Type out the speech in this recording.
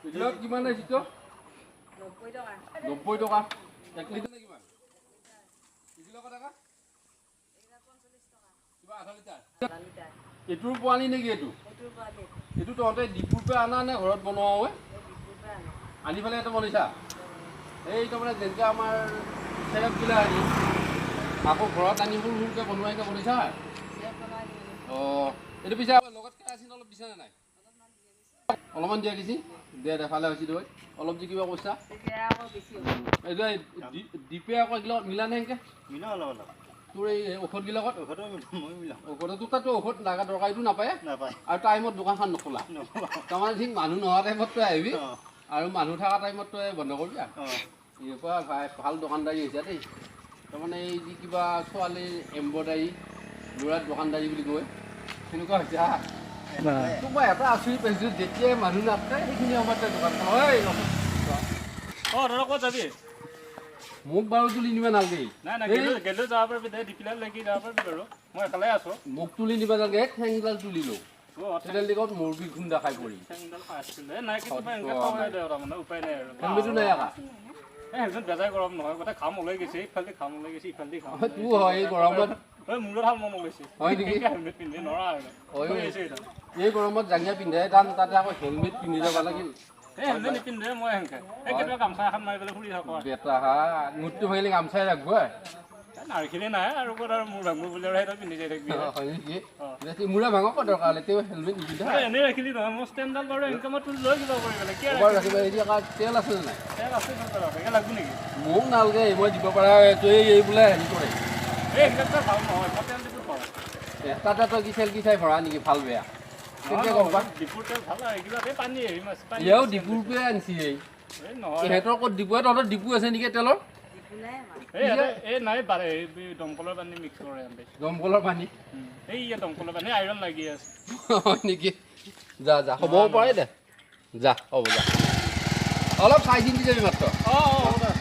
এগিলাত কিমান আছে তো 90 টকা 1 লিটাৰ নে কিমান এগিলা কত টাকা কিবা আধা লিটাৰ এটুৰ পোৱালি নেকি এটু এটু তহঁতে ডিপুৰ পৰা আনা নে ঘৰত বনোৱা হয় আনি পেলাই এটা বনাইছা এই তাৰমানে যেনেকৈ আমাৰ চেৰেপগিলা আনি আকৌ ঘৰত আনি সৰু সৰুকৈ বনোৱাইকৈ বনাইছা অঁ এইটো পিছে লগত কেৰাচিন অলপ দিছা নে নাই অলপমান দিয়া গৈছি দে দেখালে হৈছে তই অলপ যে কিবা কৈছা এইটো ডিপে আকৌ এইগিলা মিলা নে সেনেকৈ মিলা অলপ অলপ তোৰ এই ঔষধগিলাকত মই মিলাওঁ ঔষধ তোৰ তাতো ঔষধ লগা দৰকাৰীটো নাপায় নাপায় আৰু টাইমত দোকানখন নোখোলা তাৰমানে ঠিক মানুহ নোহোৱা টাইমত তই আহিবি আৰু মানুহ থকা টাইমত তই বন্ধ কৰিবি এনেকুৱা ভাল দোকানদাৰী হৈছে দেই তাৰমানে এই যি কিবা ছোৱালীৰ এম্ব্ৰইডাৰী ল'ৰাৰ দোকানদাৰী বুলি কয় সেনেকুৱা হৈছে তোক মই এটা আচৰিত পাইছোঁ যেতিয়াই মানুহ নাথাকে সেইখিনি সময়ত তই দোকানখন হয় দাদা ক'ত যাবি মোক বাৰু তুলি নিব নালাগে গেলেও যাব পাৰিবি দে ডিপিলাৰ লাগি যাব পাৰিবি বাৰু মই একেলাই আছোঁ মোক তুলি নিব নালাগে ঠেংডাল তুলি লওঁ সেইডাল দিগত মুৰ্গী খুন্দা খাই পৰি উপায় নাই আৰু হেলমেটো নাই আকা হেলমেট বেজাই গৰম নহয় গোটেই খাম ওলাই গৈছে ইফালে খাম ওলাই গৈছে ইফালে খাম তোৰ হয় এই গৰমত মূৰত হাল মন ওলাইছে হয় নেকি হেলমেট পিন্ধি নৰা এই গৰমত জাঙিয়া পিন্ধাই টান তাতে আকৌ হেলমেট পিন্ধি যাব লাগিল হেলমেট নিপিন্ধে মই সেনেকৈ কেতিয়াবা গামোচা এখন মাৰি পেলাই ফুৰি থাকোঁ বেটা হা মুঠটো ভাগিলে গামচাই ৰাখব নাৰখিনি নাই আৰু ক'ত আৰু মোৰ ভাঙো বুলি আৰু সেইটো পিন্ধি যাই থাকিবি হয় নেকি মূৰা ভাঙক দৰকাৰ হ'লে তেওঁ হেলমেট নিপিন্ধা এনেই ৰাখিলি নহয় মোৰ ষ্টেণ্ডডাল বাৰু ইনকামত তুলি লৈ কিবা কৰি পেলাই কি ৰাখিব হেৰি আকৌ তেল আছে নাই তেল আছে লাগব নেকি মোক নালাগে মই দিব পৰা তই এই বোলে হেৰি কৰে এই সেইবিলাক ভাল নহয় মই তেল দিব পাৰোঁ এটা তই কি চেল কি চাই ভৰা নেকি ভাল বেয়া কেনেকৈ গম পা ডিপুৰ তেল ভাল এইগিলাতে পানী হেৰি মাছ পানী ইয়াও ডিপুৰ পৰাই আনিছি এই নহয় সিহঁতৰ ক'ত ডিপু তহঁতৰ ডিপু আছে নেকি তেলৰ এই নাই বাৰে দমকলৰ পানী মিক্স কৰে দমকলৰ পানী এই দমকলৰ পানী আইৰণ লাগি আছে হয় নেকি যা যা হ'ব পাৰে দে যা হ'ব যা অলপ চাই চিন্তি যাবি মাত্ৰ অঁ